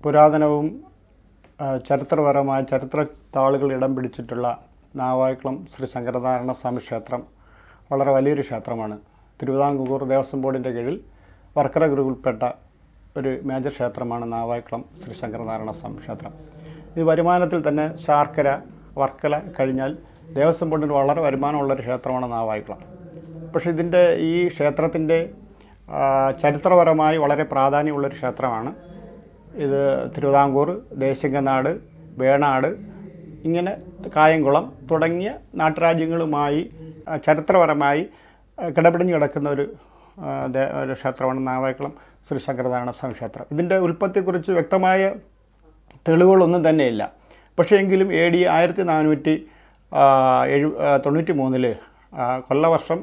പുരാതനവും ചരിത്രപരമായ ചരിത്ര താളുകൾ ഇടം പിടിച്ചിട്ടുള്ള നാവായിക്കുളം ശ്രീ ശങ്കരനാരായണ സ്വാമി ക്ഷേത്രം വളരെ വലിയൊരു ക്ഷേത്രമാണ്. തിരുവിതാംകൂർ ദേവസ്വം ബോർഡിൻ്റെ കീഴിൽ വർക്കല ഗ്രൂപ്പിൽപ്പെട്ട ഒരു മേജർ ക്ഷേത്രമാണ് നാവായിക്കുളം ശ്രീ ശങ്കരനാരായണ സ്വാമി ക്ഷേത്രം. ഇത് വരുമാനത്തിൽ തന്നെ ശാർക്കര, വർക്കല കഴിഞ്ഞാൽ ദേവസ്വം ബോർഡിന് വളരെ വരുമാനമുള്ളൊരു ക്ഷേത്രമാണ് നാവായിക്കുളം. പക്ഷേ ഈ ക്ഷേത്രത്തിൻ്റെ ചരിത്രപരമായി വളരെ പ്രാധാന്യമുള്ളൊരു ക്ഷേത്രമാണ്. ഇത് തിരുവിതാംകൂർ, ദേശിംഗനാട്, വേണാട്, ഇങ്ങനെ കായംകുളം തുടങ്ങിയ നാട്ടുരാജ്യങ്ങളുമായി ചരിത്രപരമായി കിടപിടിഞ്ഞ് കിടക്കുന്ന ഒരു ക്ഷേത്രമാണ് നാവായിക്കുളം ശ്രീ ശങ്കരനാരായണ സ്വാമി ക്ഷേത്രം. ഇതിൻ്റെ ഉൽപ്പത്തിയെക്കുറിച്ച് വ്യക്തമായ തെളിവുകളൊന്നും തന്നെയില്ല. പക്ഷേ എങ്കിലും AD 1493 കൊല്ലവർഷം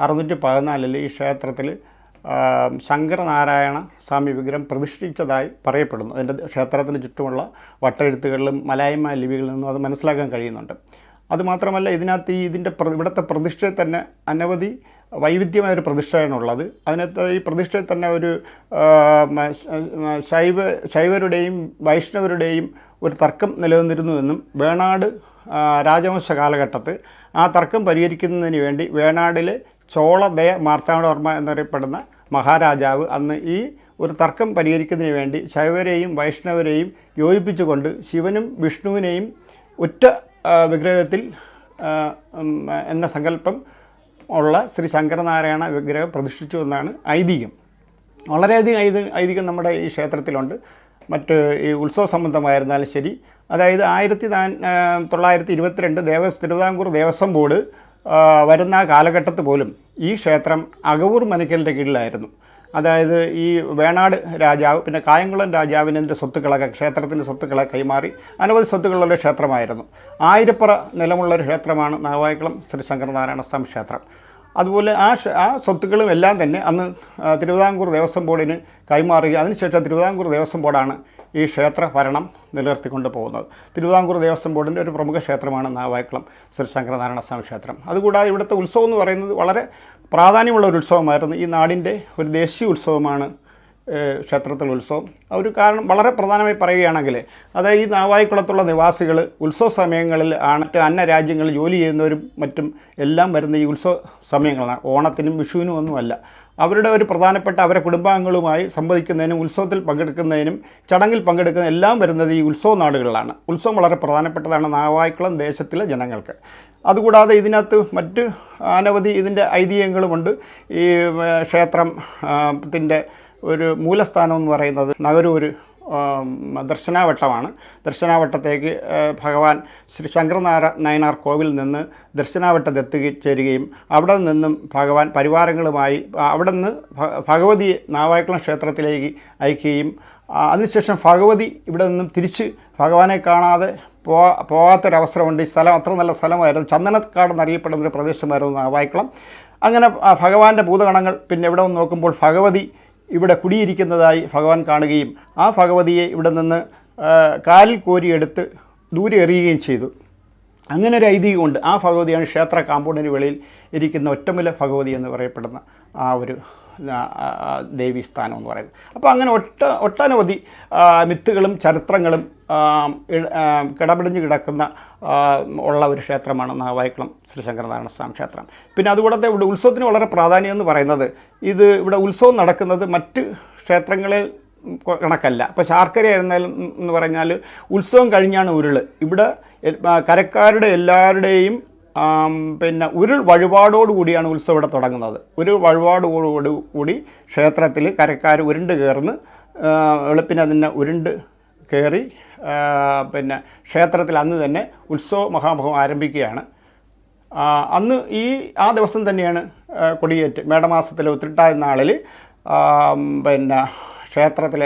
614 ഈ ക്ഷേത്രത്തിൽ ശങ്കരനാരായണ സ്വാമി വിഗ്രഹം പ്രതിഷ്ഠിച്ചതായി പറയപ്പെടുന്നു. അതിൻ്റെ ക്ഷേത്രത്തിന് ചുറ്റുമുള്ള വട്ടെഴുത്തുകളിലും മലയാള ലിപികളിൽ നിന്നും അത് മനസ്സിലാക്കാൻ കഴിയുന്നുണ്ട്. അതുമാത്രമല്ല, ഇവിടുത്തെ പ്രതിഷ്ഠയിൽ തന്നെ അനവധി വൈവിധ്യമായൊരു പ്രതിഷ്ഠയാണുള്ളത്. അതിനകത്ത് ഈ പ്രതിഷ്ഠയിൽ തന്നെ ഒരു ശൈവരുടെയും വൈഷ്ണവരുടെയും ഒരു തർക്കം നിലനിന്നിരുന്നുവെന്നും വേണാട് രാജവംശ കാലഘട്ടത്തിൽ ആ തർക്കം പരിഹരിക്കുന്നതിന് വേണ്ടി വേണാടിലെ ചോളദയ മാർത്താണ്ഡവർമ്മ എന്നറിയപ്പെടുന്ന മഹാരാജാവ് അന്ന് ഈ ഒരു തർക്കം പരിഹരിക്കുന്നതിന് വേണ്ടി ശൈവരെയും വൈഷ്ണവരെയും യോജിപ്പിച്ചുകൊണ്ട് ശിവനും വിഷ്ണുവിനെയും ഒറ്റ വിഗ്രഹത്തിൽ എന്ന സങ്കല്പം ഉള്ള ശ്രീ ശങ്കരനാരായണ വിഗ്രഹം പ്രതിഷ്ഠിച്ചു എന്നാണ് ഐതിഹ്യം. വളരെയധികം ഐതിഹ്യം നമ്മുടെ ഈ ക്ഷേത്രത്തിലുണ്ട്. മറ്റ് ഈ ഉത്സവ സംബന്ധമായിരുന്നാലും ശരി, അതായത് 1922 തിരുവിതാംകൂർ ദേവസ്വം ബോർഡ് വരുന്ന കാലഘട്ടത്തിൽ പോലും ഈ ക്ഷേത്രം അകവൂർ മനക്കലിൻ്റെ കീഴിലായിരുന്നു. അതായത് ഈ വേണാട് രാജാവ് പിന്നെ കായംകുളം രാജാവിൻ്റെ ക്ഷേത്രത്തിൻ്റെ സ്വത്തുക്കളെ കൈമാറി അനവധി സ്വത്തുക്കളുള്ള ക്ഷേത്രമായിരുന്നു. 1000 നിലമുള്ളൊരു ക്ഷേത്രമാണ് നാവായിക്കുളം ശ്രീ ശങ്കരനാരായണ സ്വാമി ക്ഷേത്രം. അതുപോലെ ആ സ്വത്തുക്കളും എല്ലാം തന്നെ അന്ന് തിരുവിതാംകൂർ ദേവസ്വം ബോർഡിന് കൈമാറുകയും അതിനുശേഷം തിരുവിതാംകൂർ ദേവസ്വം ബോർഡാണ് ഈ ക്ഷേത്ര ഭരണം നിലനിർത്തിക്കൊണ്ട് പോകുന്നത്. തിരുവിതാംകൂർ ദേവസ്വം ബോർഡിൻ്റെ ഒരു പ്രമുഖ ക്ഷേത്രമാണ് നാവായിക്കുളം ശ്രീ ശങ്കരനാരായണ സ്വാമി ക്ഷേത്രം. അതുകൂടാതെ ഇവിടുത്തെ ഉത്സവം എന്ന് പറയുന്നത് വളരെ പ്രാധാന്യമുള്ള ഒരു ഉത്സവമായിരുന്നു. ഈ നാടിൻ്റെ ഒരു ദേശീയ ഉത്സവമാണ് ക്ഷേത്രത്തിലെ ഉത്സവം. ഒരു കാരണം വളരെ പ്രധാനമായി പറയുകയാണെങ്കിൽ, അതായത് ഈ നാവായിക്കുളത്തുള്ള നിവാസികൾ ഉത്സവ സമയങ്ങളിൽ മറ്റ് അന്യരാജ്യങ്ങളിൽ ജോലി ചെയ്യുന്നവരും മറ്റും എല്ലാം വരുന്ന ഈ ഉത്സവ സമയങ്ങളാണ്. ഓണത്തിനും വിഷുവിനും ഒന്നുമല്ല. അവരുടെ ഒരു പ്രധാനപ്പെട്ട അവരുടെ കുടുംബാംഗങ്ങളുമായി സംവദിക്കുന്നതിനും ഉത്സവത്തിൽ പങ്കെടുക്കുന്നതിനും ചടങ്ങിൽ പങ്കെടുക്കുന്ന എല്ലാം വരുന്നത് ഈ ഉത്സവ നാടുകളിലാണ്. ഉത്സവം വളരെ പ്രധാനപ്പെട്ടതാണ് നാവായിക്കുളം ദേശത്തിലെ ജനങ്ങൾക്ക്. അതുകൂടാതെ ഇതിനകത്ത് മറ്റ് അനവധി ഇതിൻ്റെ ഐതിഹ്യങ്ങളുമുണ്ട്. ഈ ക്ഷേത്രത്തിൻ്റെ ഒരു മൂലസ്ഥാനം എന്ന് പറയുന്നത് നഗരൂർ ദർശനാവട്ടമാണ്. ദർശനാവട്ടത്തേക്ക് ഭഗവാൻ ശ്രീ ശങ്കരനാരായണർ കോവിൽ നിന്ന് ദർശനാവട്ടത്തെത്തിച്ചേരുകയും അവിടെ നിന്നും ഭഗവാൻ പരിവാരങ്ങളുമായി അവിടെ നിന്ന് ഭഗവതിയെ നാവായിക്കുളം ക്ഷേത്രത്തിലേക്ക് അയക്കുകയും അതിനുശേഷം ഭഗവതി ഇവിടെ നിന്നും തിരിച്ച് ഭഗവാനെ കാണാതെ പോകാത്തൊരവസരമുണ്ട്. ഈ സ്ഥലം അത്ര നല്ല സ്ഥലമായിരുന്നു. ചന്ദനക്കാട് എന്നറിയപ്പെടുന്നൊരു പ്രദേശമായിരുന്നു നാവായിക്കുളം. അങ്ങനെ ഭഗവാന്റെ ഭൂതഗണങ്ങൾ പിന്നെ ഇവിടെ വന്ന് നോക്കുമ്പോൾ ഭഗവതി ഇവിടെ കുടിയിരിക്കുന്നതായി ഭഗവാൻ കാണുകയും ആ ഭഗവതിയെ ഇവിടെ നിന്ന് കാലിൽ കോരിയെടുത്ത് ദൂരെ എറിയുകയും ചെയ്തു. അങ്ങനെ ഒരു ഐതിഹ്യമുണ്ട്. ആ ഭഗവതിയാണ് ക്ഷേത്ര കാമ്പൗണ്ടിന് വെളിയിൽ ഇരിക്കുന്ന ഒറ്റമുല ഭഗവതി എന്ന് പറയപ്പെടുന്ന ആ ഒരു ദേവീസ്ഥാനം എന്ന് പറയുന്നത്. അപ്പോൾ അങ്ങനെ ഒട്ടനവധി മിത്തുകളും ചരിത്രങ്ങളും കിടപിടിഞ്ഞ് കിടക്കുന്ന ഉള്ള ഒരു ക്ഷേത്രമാണ് നാവായിക്കുളം ശ്രീ ശങ്കരനാരായണ സ്വാമി ക്ഷേത്രം. പിന്നെ അതുകൂടാതെ ഇവിടെ ഉത്സവത്തിന് വളരെ പ്രാധാന്യം എന്ന് പറയുന്നത്, ഇവിടെ ഉത്സവം നടക്കുന്നത് മറ്റ് ക്ഷേത്രങ്ങളിൽ കണക്കല്ല. ഇപ്പോൾ ശാർക്കര ആയിരുന്നാലും എന്ന് പറഞ്ഞാൽ ഉത്സവം കഴിഞ്ഞാണ് ഉരുൾ. ഇവിടെ കരക്കാരുടെ എല്ലാവരുടെയും പിന്നെ ഉരുൾ വഴിപാടോടുകൂടിയാണ് ഉത്സവം ഇവിടെ തുടങ്ങുന്നത്. ഉരുൾ വഴിപാടോടുകൂടി ക്ഷേത്രത്തിൽ കരക്കാർ ഉരുണ്ട് കയറുന്നു. വെളുപ്പിന് അതിനെ ഉരുണ്ട് കയറി പിന്നെ ക്ഷേത്രത്തിൽ അന്ന് തന്നെ ഉത്സവ മഹാമഹം ആരംഭിക്കുകയാണ്. അന്ന് ആ ദിവസം തന്നെയാണ് കൊടിയേറ്റ്. മേടമാസത്തിലെ ഉത്രട്ടാതി നാളിൽ പിന്നെ ക്ഷേത്രത്തിൽ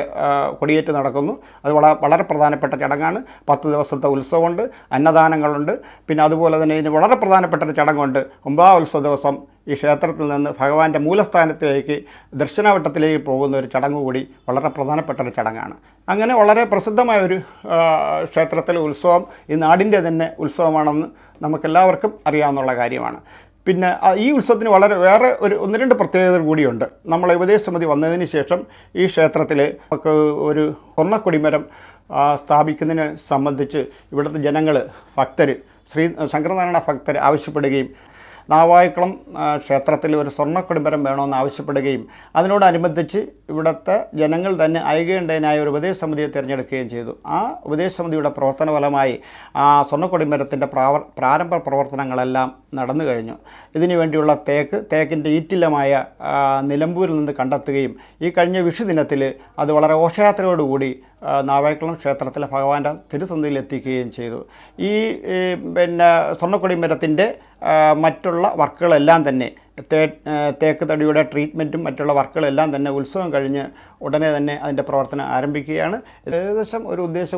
കൊടിയേറ്റ് നടക്കുന്നു. അത് വളരെ പ്രധാനപ്പെട്ട ചടങ്ങാണ്. 10 ദിവസത്തെ ഉത്സവമുണ്ട്, അന്നദാനങ്ങളുണ്ട്. പിന്നെ അതുപോലെ തന്നെ ഇതിന് വളരെ പ്രധാനപ്പെട്ട ഒരു ചടങ്ങുണ്ട്. 9ാം ഉത്സവ ദിവസം ഈ ക്ഷേത്രത്തിൽ നിന്ന് ഭഗവാന്റെ മൂലസ്ഥാനത്തിലേക്ക് ദർശനാവട്ടത്തിലേക്ക് പോകുന്ന ഒരു ചടങ്ങ് കൂടി വളരെ പ്രധാനപ്പെട്ട ഒരു ചടങ്ങാണ്. അങ്ങനെ വളരെ പ്രസിദ്ധമായൊരു ക്ഷേത്രത്തിലെ ഉത്സവം ഈ നാടിൻ്റെ തന്നെ ഉത്സവമാണെന്ന് നമുക്കെല്ലാവർക്കും അറിയാവുന്ന കാര്യമാണ്. പിന്നെ ഈ ഉത്സവത്തിന് വേറെ ഒന്ന് രണ്ട് പ്രത്യേകതകൾ കൂടിയുണ്ട്. നമ്മളെ ഉപദേശ സമിതി വന്നതിന് ശേഷം ഈ ക്ഷേത്രത്തിൽ നമുക്ക് ഒരു സ്വർണ്ണക്കൊടിമരം സ്ഥാപിക്കുന്നതിനെ സംബന്ധിച്ച് ഇവിടുത്തെ ജനങ്ങൾ, ഭക്തർ, ശങ്കരനാരായണ ഭക്തർ ആവശ്യപ്പെടുകയും നാവായിക്കുളം ക്ഷേത്രത്തിൽ ഒരു സ്വർണ്ണക്കൊടിമരം വേണമെന്ന് ആവശ്യപ്പെടുകയും അതിനോടനുബന്ധിച്ച് ഇവിടുത്തെ ജനങ്ങൾ തന്നെ ഐകകണ്ഠ്യനായ ഒരു ഉപദേശ സമിതിയെ തിരഞ്ഞെടുക്കുകയും ചെയ്തു. ആ ഉപദേശ സമിതിയുടെ പ്രവർത്തന ഫലമായി ആ സ്വർണ്ണക്കൊടിമരത്തിൻ്റെ പ്രാരംഭ പ്രവർത്തനങ്ങളെല്ലാം നടന്നു കഴിഞ്ഞു. ഇതിനു വേണ്ടിയുള്ള തേക്കിൻ്റെ ഈറ്റില്ലമായ നിലമ്പൂരിൽ നിന്ന് കണ്ടെത്തുകയും ഈ കഴിഞ്ഞ വിഷു ദിനത്തിൽ അത് വളരെ ഘോഷയാത്രയോടുകൂടി നാവായിക്കുളം ക്ഷേത്രത്തിലെ ഭഗവാന്റെ തിരുസന്നിധിയിൽ എത്തിക്കുകയും ചെയ്തു. ഈ സ്വർണ്ണക്കൊടിമരത്തിൻ്റെ മറ്റുള്ള വർക്കുകളെല്ലാം തന്നെ തേക്ക് തടിയുടെ ട്രീറ്റ്മെൻറ്റും മറ്റുള്ള വർക്കുകളെല്ലാം തന്നെ ഉത്സവം കഴിഞ്ഞ് ഉടനെ തന്നെ അതിൻ്റെ പ്രവർത്തനം ആരംഭിക്കുകയാണ്. ഏകദേശം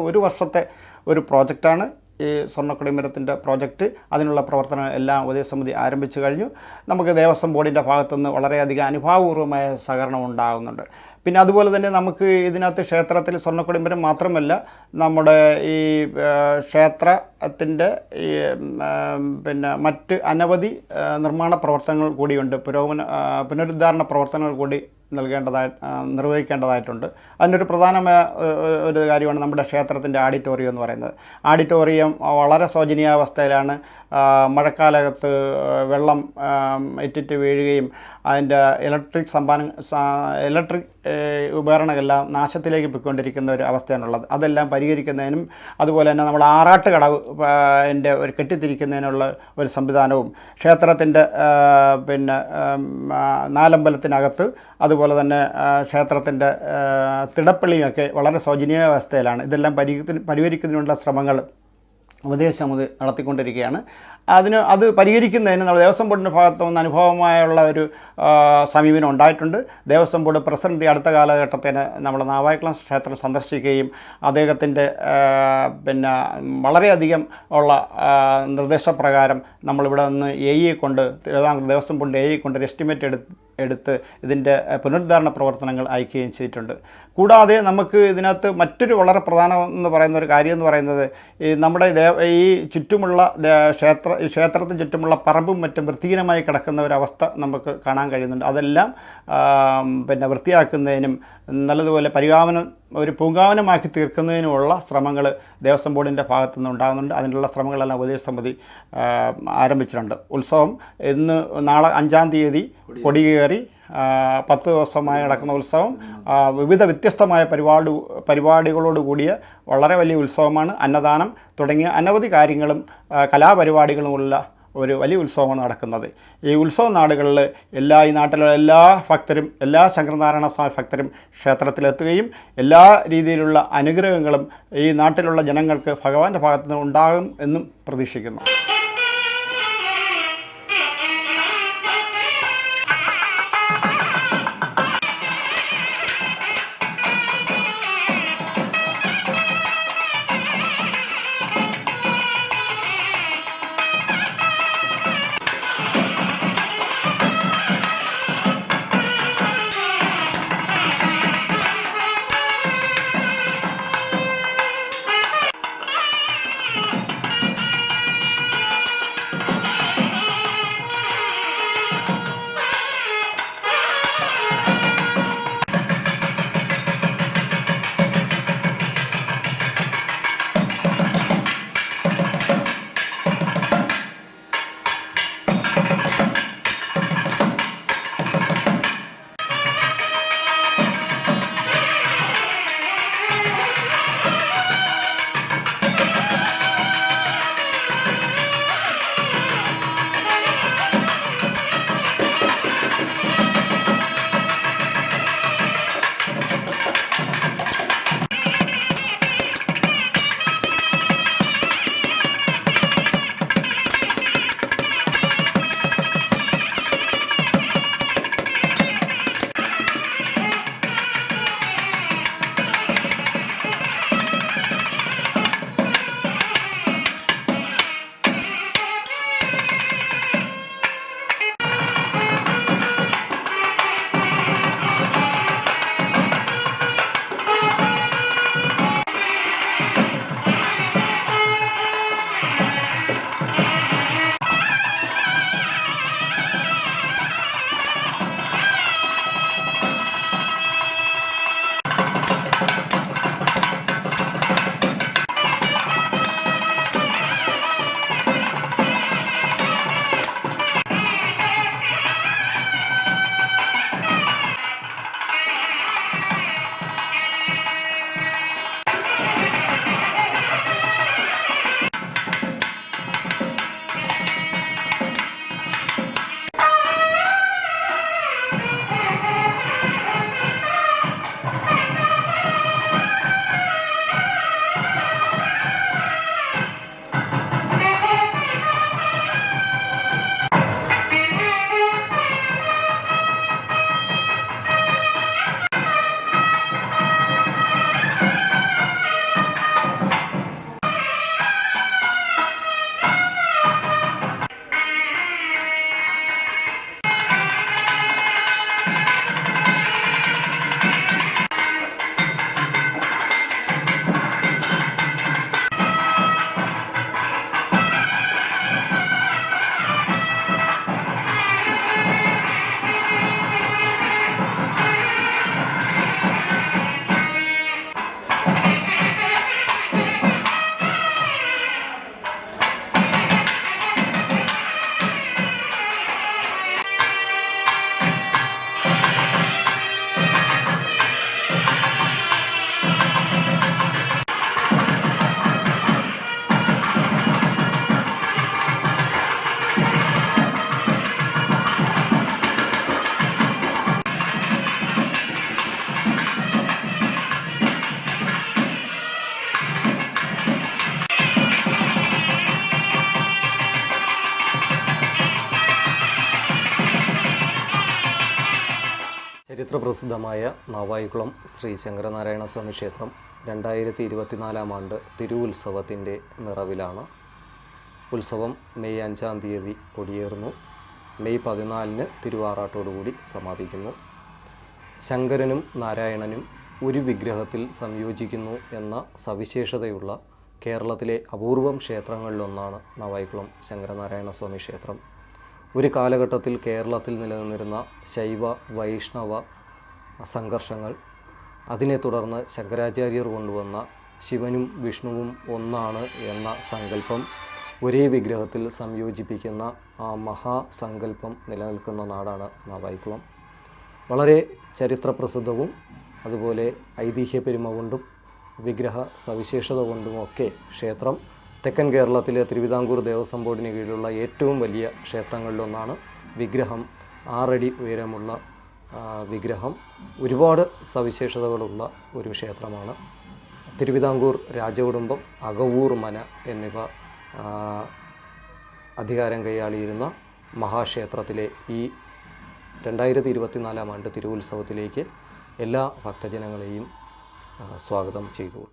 ഒരു വർഷത്തെ ഒരു പ്രോജക്റ്റാണ് ഈ സ്വർണ്ണക്കൊടിമരത്തിൻ്റെ പ്രോജക്റ്റ്. അതിനുള്ള പ്രവർത്തനം എല്ലാം ഉപദേശസമിതി ആരംഭിച്ചു കഴിഞ്ഞു. നമുക്ക് ദേവസ്വം ബോർഡിൻ്റെ ഭാഗത്തുനിന്ന് വളരെയധികം അനുഭാവപൂർവമായ സഹകരണം ഉണ്ടാകുന്നുണ്ട്. പിന്നെ അതുപോലെ തന്നെ നമുക്ക് ഇതിനകത്ത് ക്ഷേത്രത്തിൽ സ്വർണ്ണക്കൊടിമരം മാത്രമല്ല, നമ്മുടെ ഈ ക്ഷേത്രത്തിൻ്റെ ഈ മറ്റ് അനവധി നിർമ്മാണ പ്രവർത്തനങ്ങൾ കൂടിയുണ്ട്. പുനരുദ്ധാരണ പ്രവർത്തനങ്ങൾ കൂടി നിർവഹിക്കേണ്ടതായിട്ടുണ്ട്. അതിനൊരു പ്രധാനമായ ഒരു കാര്യമാണ് നമ്മുടെ ക്ഷേത്രത്തിൻ്റെ ഓഡിറ്റോറിയം എന്ന് പറയുന്നത്. ഓഡിറ്റോറിയം വളരെ ശോചനീയാവസ്ഥയിലാണ്. മഴക്കാലത്ത് വെള്ളം ഇറ്റിറ്റ് വീഴുകയും അതിൻ്റെ ഇലക്ട്രിക് ഉപകരണങ്ങളെല്ലാം നാശത്തിലേക്ക് പോയിക്കൊണ്ടിരിക്കുന്ന ഒരു അവസ്ഥയാണുള്ളത്. അതെല്ലാം പരിഹരിക്കുന്നതിനും അതുപോലെ തന്നെ നമ്മൾ ആറാട്ട് കടവ് ഒരു കെട്ടിത്തിരിക്കുന്നതിനുള്ള ഒരു സംവിധാനവും ക്ഷേത്രത്തിൻ്റെ നാലമ്പലത്തിനകത്ത് അതുപോലെ തന്നെ ക്ഷേത്രത്തിൻ്റെ തിടപ്പള്ളിയുമൊക്കെ വളരെ ശോചനീയാവസ്ഥയിലാണ്. ഇതെല്ലാം പരിഹരിക്കുന്നതിനുള്ള ശ്രമങ്ങൾ ഉപദേശ സമിതി നടത്തിക്കൊണ്ടിരിക്കുകയാണ്. അത് പരിഹരിക്കുന്നതിന് നമ്മൾ ദേവസ്വം ബോർഡിൻ്റെ ഭാഗത്തു നിന്ന് അനുഭവമായുള്ള ഒരു സമീപനം ഉണ്ടായിട്ടുണ്ട്. ദേവസ്വം ബോർഡ് പ്രസിഡന്റ് അടുത്ത കാലഘട്ടത്തിന് നമ്മൾ നാവായിക്കുളം ക്ഷേത്രം സന്ദർശിക്കുകയും അദ്ദേഹത്തിൻ്റെ വളരെയധികം ഉള്ള നിർദ്ദേശപ്രകാരം നമ്മളിവിടെ നിന്ന് കൊണ്ട് തിരുവിതാംകൂർ ദേവസ്വം ബോർഡിൻ്റെ കൊണ്ട് ഒരു എസ്റ്റിമേറ്റ് എടുത്ത് ഇതിൻ്റെ പുനരുദ്ധാരണ പ്രവർത്തനങ്ങൾ അയക്കുകയും ചെയ്തിട്ടുണ്ട്. കൂടാതെ നമുക്ക് ഇതിനകത്ത് മറ്റൊരു വളരെ പ്രധാനം എന്ന് പറയുന്ന ഒരു കാര്യം എന്ന് പറയുന്നത് നമ്മുടെ ഈ ചുറ്റുമുള്ള ക്ഷേത്രത്തിന് ചുറ്റുമുള്ള പറമ്പും മറ്റും വൃത്തിഹീനമായി കിടക്കുന്ന ഒരവസ്ഥ നമുക്ക് കാണാൻ കഴിയുന്നുണ്ട്. അതെല്ലാം വൃത്തിയാക്കുന്നതിനും നല്ലതുപോലെ ഒരു പൂങ്കാവനമാക്കി തീർക്കുന്നതിനുമുള്ള ശ്രമങ്ങൾ ദേവസ്വം ബോർഡിൻ്റെ ഭാഗത്തു നിന്ന് ഉണ്ടാകുന്നുണ്ട്. അതിനുള്ള ശ്രമങ്ങളെല്ലാം ഉപദേശ സമിതി ആരംഭിച്ചിട്ടുണ്ട്. ഉത്സവം നാളെ 5-ാം തീയതി കൊടിയേറി 10 ദിവസമായി നടക്കുന്ന ഉത്സവം വ്യത്യസ്തമായ പരിപാടികളോട് കൂടിയ വളരെ വലിയ ഉത്സവമാണ്. അന്നദാനം തുടങ്ങിയ അനവധി കാര്യങ്ങളും കലാപരിപാടികളുമുള്ള ഒരു വലിയ ഉത്സവമാണ് നടക്കുന്നത്. ഈ ഉത്സവ നാടുകളിൽ ഈ നാട്ടിലുള്ള എല്ലാ ഭക്തരും, എല്ലാ ശങ്കരനാരായണ സ്വാമി ഭക്തരും ക്ഷേത്രത്തിലെത്തുകയും എല്ലാ രീതിയിലുള്ള അനുഗ്രഹങ്ങളും ഈ നാട്ടിലുള്ള ജനങ്ങൾക്ക് ഭഗവാന്റെ ഭാഗത്തു നിന്ന് ഉണ്ടാകും എന്നും പ്രതീക്ഷിക്കുന്നു. ചരിത്രപ്രസിദ്ധമായ നാവായിക്കുളം ശ്രീ ശങ്കരനാരായണ സ്വാമി ക്ഷേത്രം 2024 ആണ്ട് തിരുവുത്സവത്തിൻ്റെ നിറവിലാണ്. ഉത്സവം മെയ് 5-ാം തീയതി കൊടിയേറുന്നു. മെയ് 14-ന് തിരുവാറാട്ടോടുകൂടി സമാപിക്കുന്നു. ശങ്കരനും നാരായണനും ഒരു വിഗ്രഹത്തിൽ സംയോജിക്കുന്നു എന്ന സവിശേഷതയുള്ള കേരളത്തിലെ അപൂർവം ക്ഷേത്രങ്ങളിലൊന്നാണ് നാവായിക്കുളം ശങ്കരനാരായണ സ്വാമി ക്ഷേത്രം. ഒരു കാലഘട്ടത്തിൽ കേരളത്തിൽ നിലനിന്നിരുന്ന ശൈവ വൈഷ്ണവ സംഘർഷങ്ങൾ, അതിനെ തുടർന്ന് ശങ്കരാചാര്യർ കൊണ്ടുവന്ന ശിവനും വിഷ്ണുവും ഒന്നാണ് എന്ന സങ്കല്പം ഒരേ വിഗ്രഹത്തിൽ സംയോജിപ്പിക്കുന്ന ആ മഹാസങ്കല്പം നിലനിൽക്കുന്ന നാടാണ് നാവായിക്കുളം. വളരെ ചരിത്രപ്രസിദ്ധവും അതുപോലെ ഐതിഹ്യ പെരുമ കൊണ്ടും വിഗ്രഹ സവിശേഷത കൊണ്ടുമൊക്കെ ക്ഷേത്രം തെക്കൻ കേരളത്തിലെ തിരുവിതാംകൂർ ദേവസ്വം ബോർഡിന് കീഴിലുള്ള ഏറ്റവും വലിയ ക്ഷേത്രങ്ങളിലൊന്നാണ്. വിഗ്രഹം 6 അടി ഉയരമുള്ള വിഗ്രഹം, ഒരുപാട് സവിശേഷതകളുള്ള ഒരു ക്ഷേത്രമാണ്. തിരുവിതാംകൂർ രാജകുടുംബം, അകവൂർ മന എന്നിവ അധികാരം കൈയാളിയിരുന്ന മഹാക്ഷേത്രത്തിലെ ഈ 2024 ആണ്ട് തിരുവുത്സവത്തിലേക്ക് എല്ലാ ഭക്തജനങ്ങളെയും സ്വാഗതം ചെയ്തു.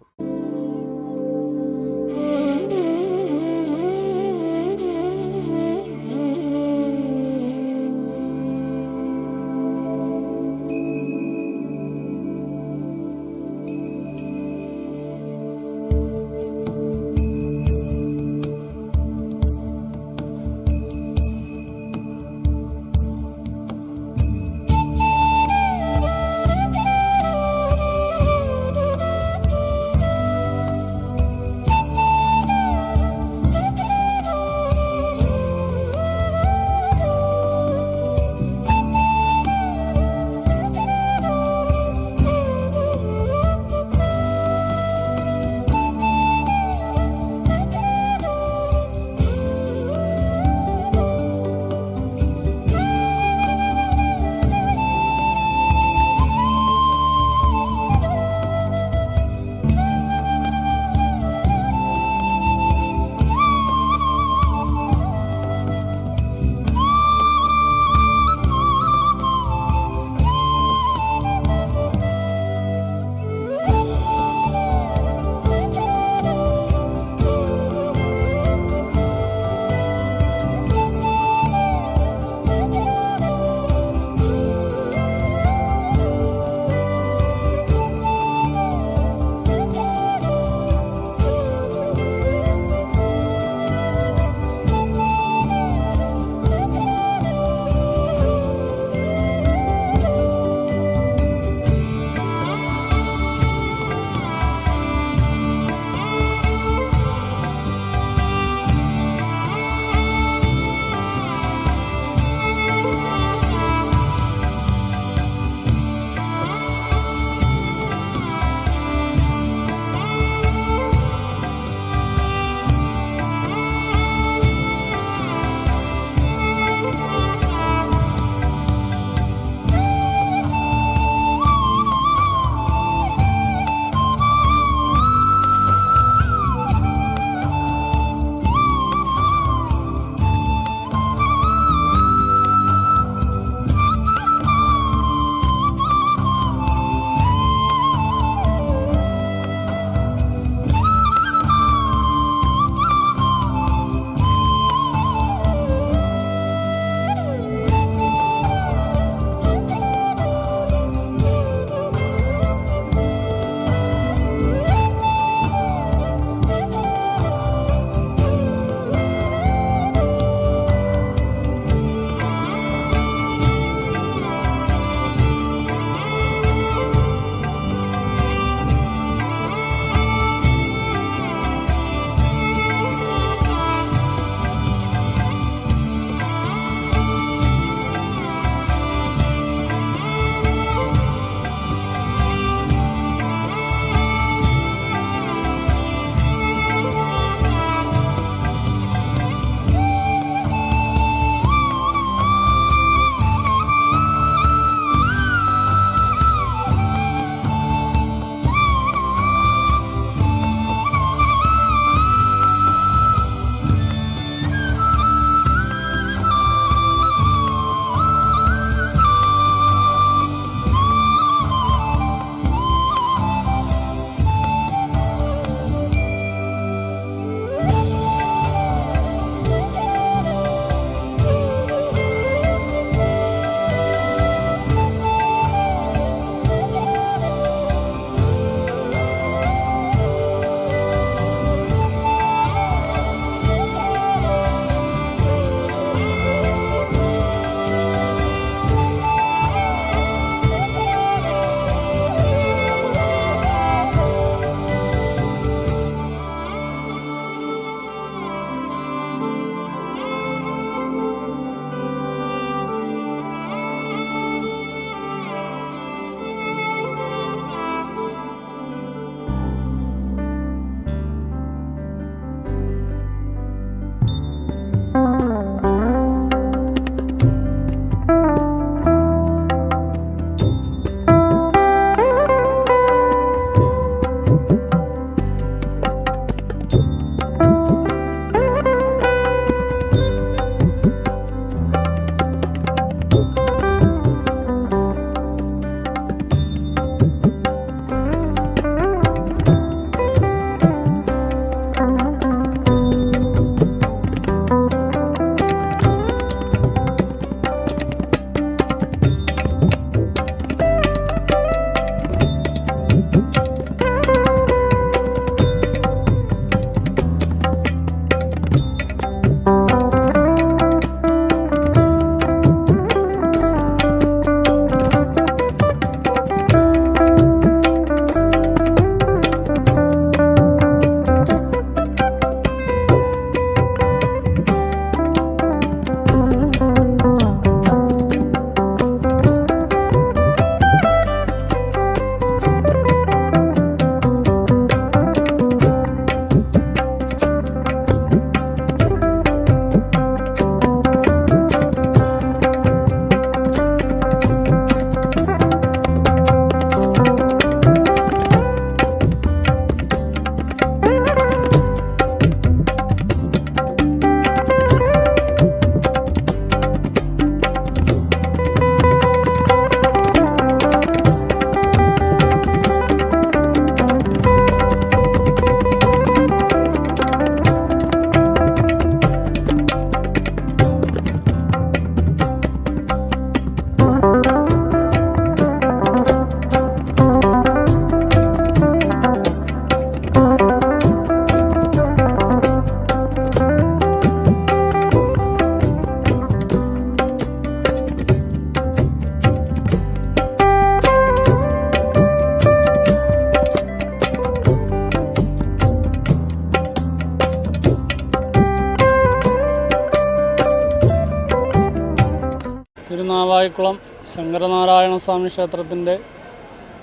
നാവായിക്കുളം ശങ്കരനാരായണ സ്വാമി ക്ഷേത്രത്തിൻ്റെ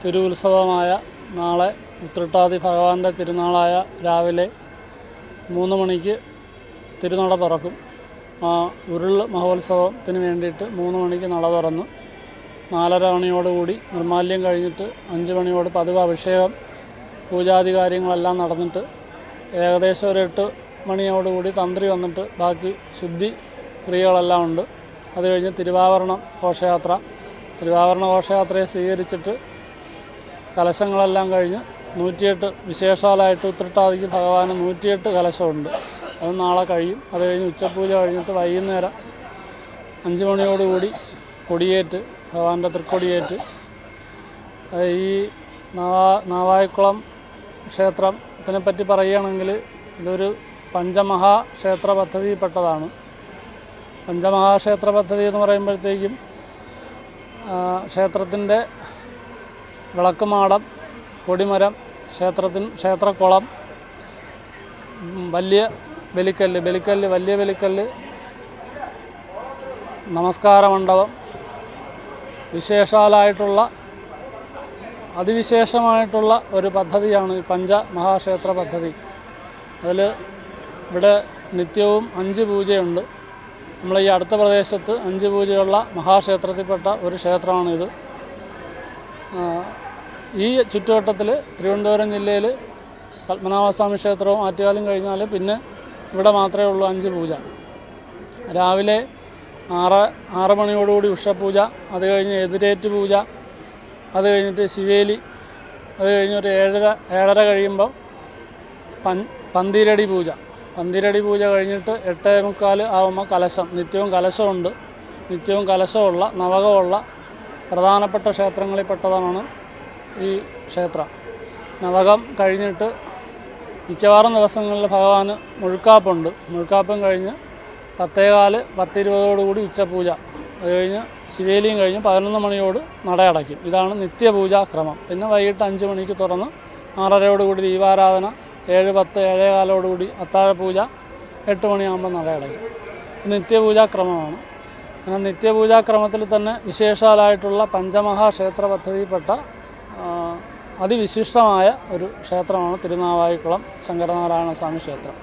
തിരുവുത്സവമായ നാളെ ഉത്രട്ടാതി ഭഗവാന്റെ തിരുനാളായ രാവിലെ 3 മണിക്ക് തിരുനട തുറക്കും. ഉരുൾ മഹോത്സവത്തിന് വേണ്ടിയിട്ട് 3 മണിക്ക് നട തുറന്ന് 4:30 മണിയോടുകൂടി നിർമ്മാല്യം കഴിഞ്ഞിട്ട് 5 മണിയോട് പതിവ് അഭിഷേകം പൂജാതി കാര്യങ്ങളെല്ലാം നടന്നിട്ട് ഏകദേശം ഒരു 8 മണിയോടുകൂടി തന്ത്രി വന്നിട്ട് ബാക്കി ശുദ്ധി ക്രിയകളെല്ലാം ഉണ്ട്. അത് കഴിഞ്ഞ് തിരുവാഭരണ ഘോഷയാത്രയെ സ്വീകരിച്ചിട്ട് കലശങ്ങളെല്ലാം കഴിഞ്ഞ് 108 വിശേഷാലായിട്ട് ഉത്രട്ടാതിക്ക് ഭഗവാന് 108 കലശമുണ്ട്. അത് നാളെ കഴിയും. അത് കഴിഞ്ഞ് ഉച്ചപൂജ കഴിഞ്ഞിട്ട് വൈകുന്നേരം 5 മണിയോടുകൂടി കൊടിയേറ്റ്, ഭഗവാന്റെ തൃക്കൊടിയേറ്റ്. ഈ നാവായിക്കുളം ക്ഷേത്രത്തിനെ പറ്റി പറയുകയാണെങ്കിൽ ഇതൊരു പഞ്ചമഹാക്ഷേത്ര പദ്ധതിയിൽപ്പെട്ടതാണ്. പഞ്ചമഹാക്ഷേത്ര പദ്ധതി എന്ന് പറയുമ്പോഴത്തേക്കും ക്ഷേത്രത്തിൻ്റെ വിളക്കുമാടം, കൊടിമരം, ക്ഷേത്രക്കുളം, വലിയ ബലിക്കല്ല്, നമസ്കാര മണ്ഡപം, വിശേഷാലായിട്ടുള്ള അതിവിശേഷമായിട്ടുള്ള ഒരു പദ്ധതിയാണ് ഈ പഞ്ചമഹാക്ഷേത്ര പദ്ധതി. അതിൽ ഇവിടെ നിത്യവും 5 പൂജയുണ്ട്. നമ്മൾ ഈ അടുത്ത പ്രദേശത്ത് 5 പൂജയുള്ള മഹാക്ഷേത്രത്തിൽപ്പെട്ട ഒരു ക്ഷേത്രമാണിത്. ഈ ചുറ്റുവട്ടത്തിൽ തിരുവനന്തപുരം ജില്ലയിൽ പത്മനാഭസ്വാമി ക്ഷേത്രവും ആറ്റുകാലും കഴിഞ്ഞാൽ പിന്നെ ഇവിടെ മാത്രമേ ഉള്ളൂ 5 പൂജ. രാവിലെ 6 മണിയോടുകൂടി ഉഷപൂജ, അത് കഴിഞ്ഞ് എതിരേറ്റ് പൂജ, അത് കഴിഞ്ഞിട്ട് ശിവേലി, അത് കഴിഞ്ഞ് ഒരു 7:30 കഴിയുമ്പോൾ പന്തിരടി പൂജ കഴിഞ്ഞിട്ട് 8:45 ആകുമ്പോൾ കലശം. നിത്യവും കലശമുള്ള നവകമുള്ള പ്രധാനപ്പെട്ട ക്ഷേത്രങ്ങളിൽപ്പെട്ടതാണ് ഈ ക്ഷേത്രം. നവകം കഴിഞ്ഞിട്ട് മിക്കവാറും ദിവസങ്ങളിൽ ഭഗവാന് മുഴുക്കാപ്പുണ്ട്. മുഴുക്കാപ്പം കഴിഞ്ഞ് 10:15, 10:20 ഉച്ചപൂജ, അത് കഴിഞ്ഞ് ശിവേലിയും കഴിഞ്ഞ് 11 മണിയോട് നട അടയ്ക്കും. ഇതാണ് നിത്യപൂജാക്രമം. പിന്നെ വൈകിട്ട് 5 മണിക്ക് തുറന്ന് 6:30 ദീപാരാധന, 7:10, 7:15 അത്താഴപൂജ, 8 മണിയാകുമ്പോൾ നട അടയ്ക്കും. നിത്യപൂജാക്രമമാണ്. അങ്ങനെ നിത്യപൂജാക്രമത്തിൽ തന്നെ വിശേഷാലായിട്ടുള്ള പഞ്ചമഹാക്ഷേത്ര പദ്ധതിയിൽപ്പെട്ട അതിവിശിഷ്ടമായ ഒരു ക്ഷേത്രമാണ് തിരുനാവായിക്കുളം ശങ്കരനാരായണ സ്വാമി ക്ഷേത്രം.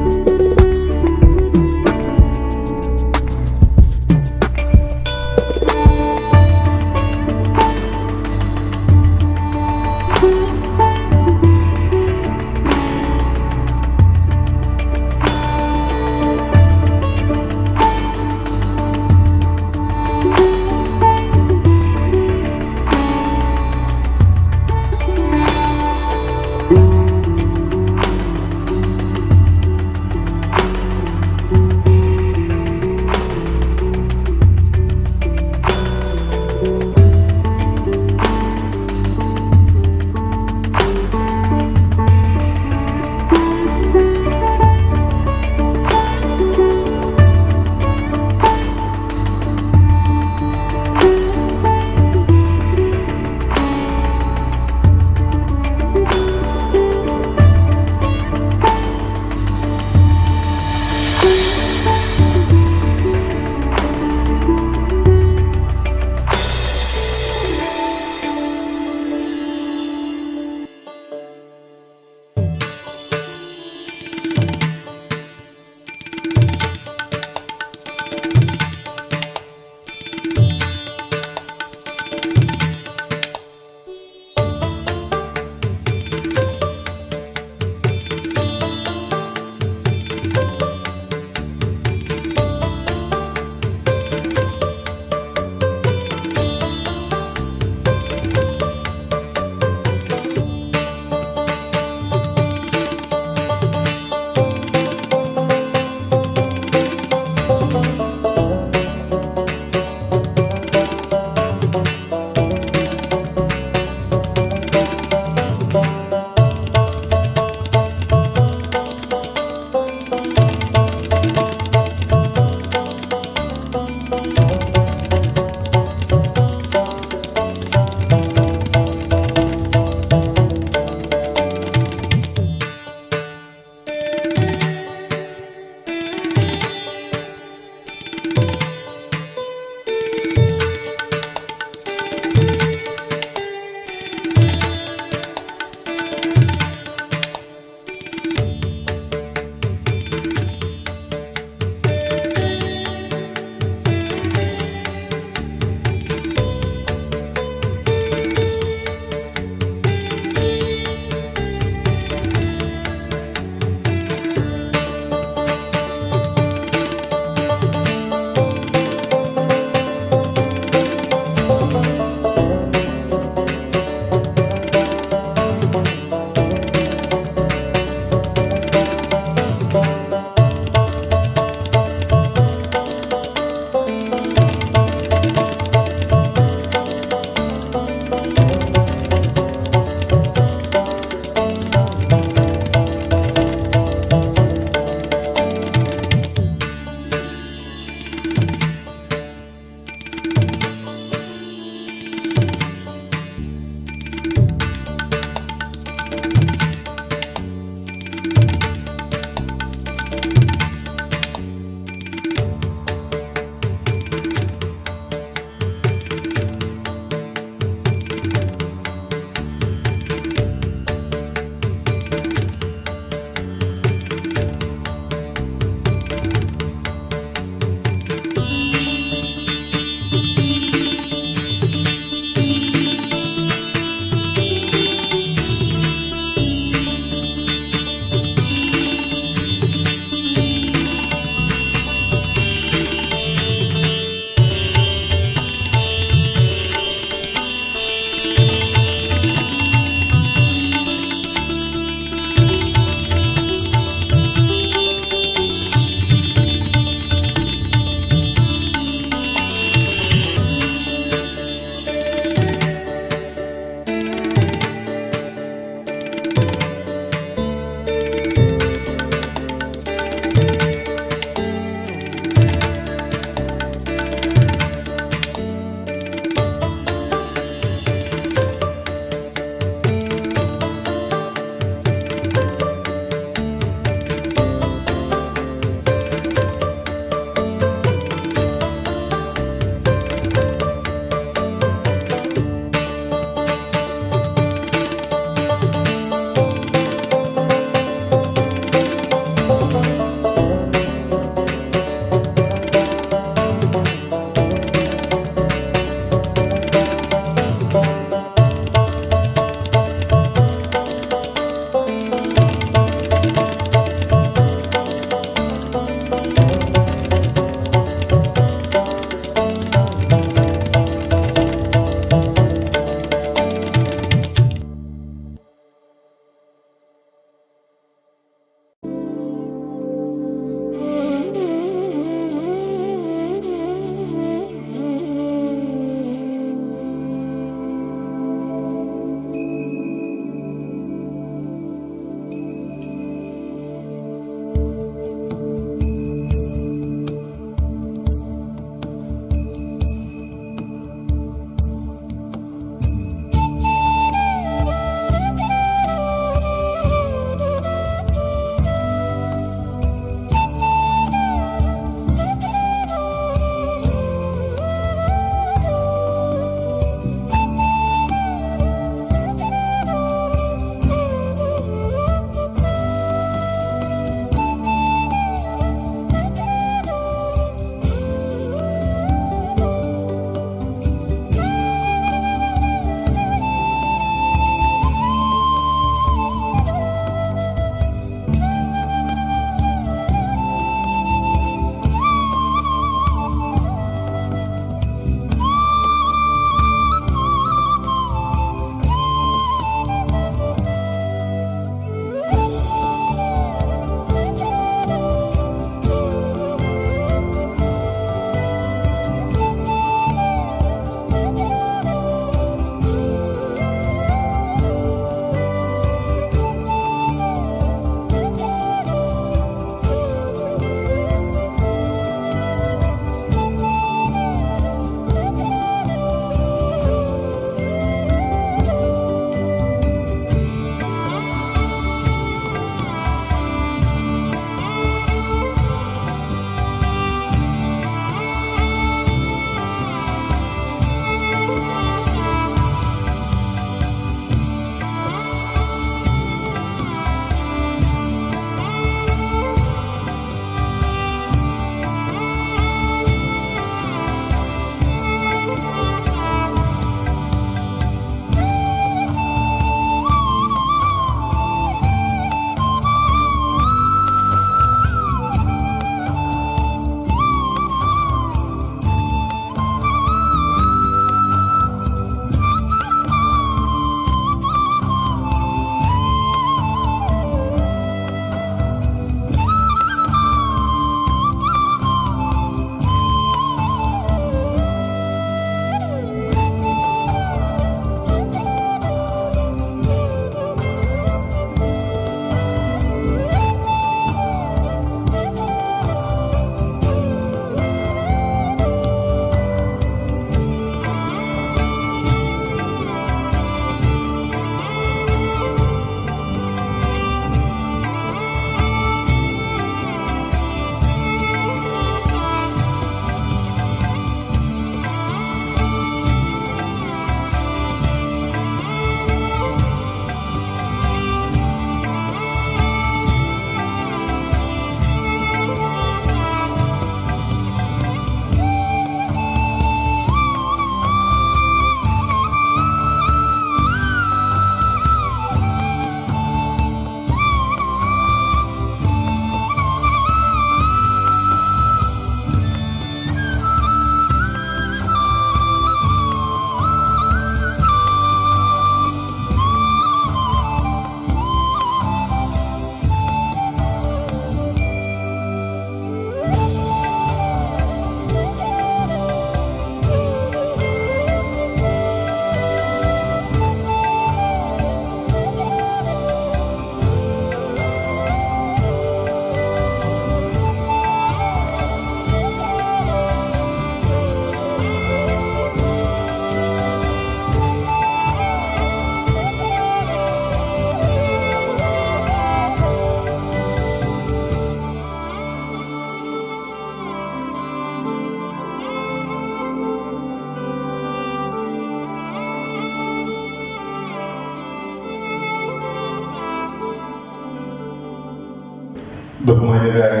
ബഹുമാന്യരായ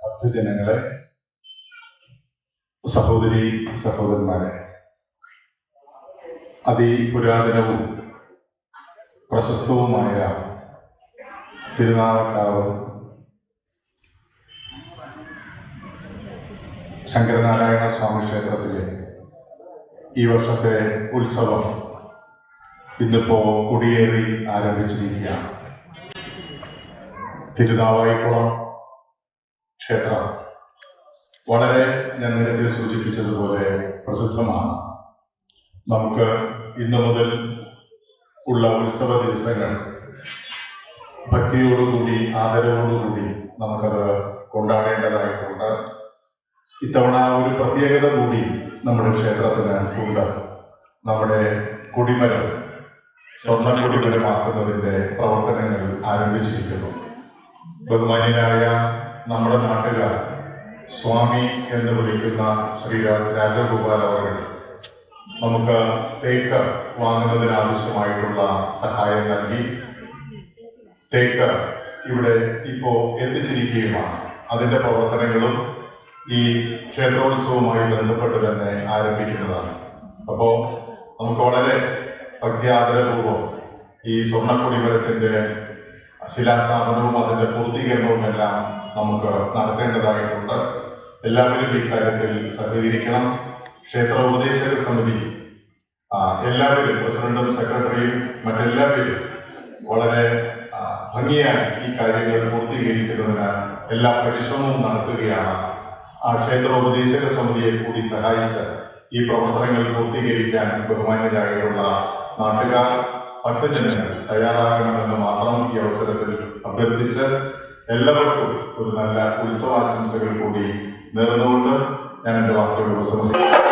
ഭക്തജനങ്ങളെ, സഹോദരി സഹോദരന്മാരെ, അതിപുരാതനവും പ്രശസ്തവുമായ തിരുനാവായക്കാവ് ശങ്കരനാരായണ സ്വാമി ക്ഷേത്രത്തിലെ ഈ വർഷത്തെ ഉത്സവം ഇന്നിപ്പോൾ കൊടിയേറി ആരംഭിച്ചിരിക്കുകയാണ്. തിരുനാവായിക്കുളം ക്ഷേത്രം വളരെ ഞാൻ നേരത്തെ സൂചിപ്പിച്ചതുപോലെ പ്രസിദ്ധമാണ്. നമുക്ക് ഇന്നു മുതൽ ഉള്ള ഉത്സവ ദിവസങ്ങൾ ഭക്തിയോടുകൂടി ആദരവോടുകൂടി നമുക്കത് കൊണ്ടാടേണ്ടതായിട്ടുണ്ട്. ഇത്തവണ ഒരു പ്രത്യേകത കൂടി നമ്മുടെ ക്ഷേത്രത്തിന് ഉണ്ട്. നമ്മുടെ കൊടിമരം സ്വർണ്ണ കൊടിമരമാക്കുന്നതിൻ്റെ പ്രവർത്തനങ്ങൾ ആരംഭിച്ചിരിക്കുന്നു. ബഹുമാന്യനായ നമ്മുടെ നാട്ടുകാർ സ്വാമി എന്ന് വിളിക്കുന്ന ശ്രീ രാജഗോപാൽ അവർ നമുക്ക് തേക്ക് വാങ്ങുന്നതിനാവശ്യമായിട്ടുള്ള സഹായം നൽകി. തേക്ക് ഇവിടെ ഇപ്പോൾ എത്തിച്ചിരിക്കുകയുമാണ്. അതിൻ്റെ പ്രവർത്തനങ്ങളും ഈ ക്ഷേത്രോത്സവവുമായി ബന്ധപ്പെട്ട് തന്നെ ആരംഭിക്കുന്നതാണ്. അപ്പോൾ നമുക്ക് വളരെ ഭക്തിയാദരപൂർവ്വം ഈ സ്വർണ്ണക്കൊടിമരത്തിൻ്റെ ശിലാസ്ഥാപനവും അതിൻ്റെ പൂർത്തീകരണവും എല്ലാം നമുക്ക് നടത്തേണ്ടതായിട്ടുണ്ട്. എല്ലാവരും ഇക്കാര്യത്തിൽ സഹകരിക്കണം. ക്ഷേത്ര ഉപദേശക സമിതി എല്ലാവരും, പ്രസിഡന്റും സെക്രട്ടറിയും മറ്റെല്ലാവരും വളരെ ഭംഗിയായി ഈ കാര്യങ്ങൾ പൂർത്തീകരിക്കുന്നതിന് എല്ലാ പരിശ്രമവും നടത്തുകയാണ്. ആ ക്ഷേത്രോപദേശക സമിതിയെ കൂടി സഹായിച്ച് ഈ പ്രവർത്തനങ്ങൾ പൂർത്തീകരിക്കാൻ ബഹുമാന്യരായിട്ടുള്ള നാട്ടുകാർ, ഭക്തജനങ്ങൾ തയ്യാറാകണമെന്ന് മാത്രം ഈ അവസരത്തിൽ അഭ്യർത്ഥിച്ച് എല്ലാവർക്കും ഒരു നല്ല ഉത്സവാശംസകൾ കൂടി നേർന്നുകൊണ്ട് ഞാൻ എൻ്റെ വാക്കുകൾ ഉപസംഹരിക്കുന്നു.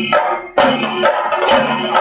Thank you.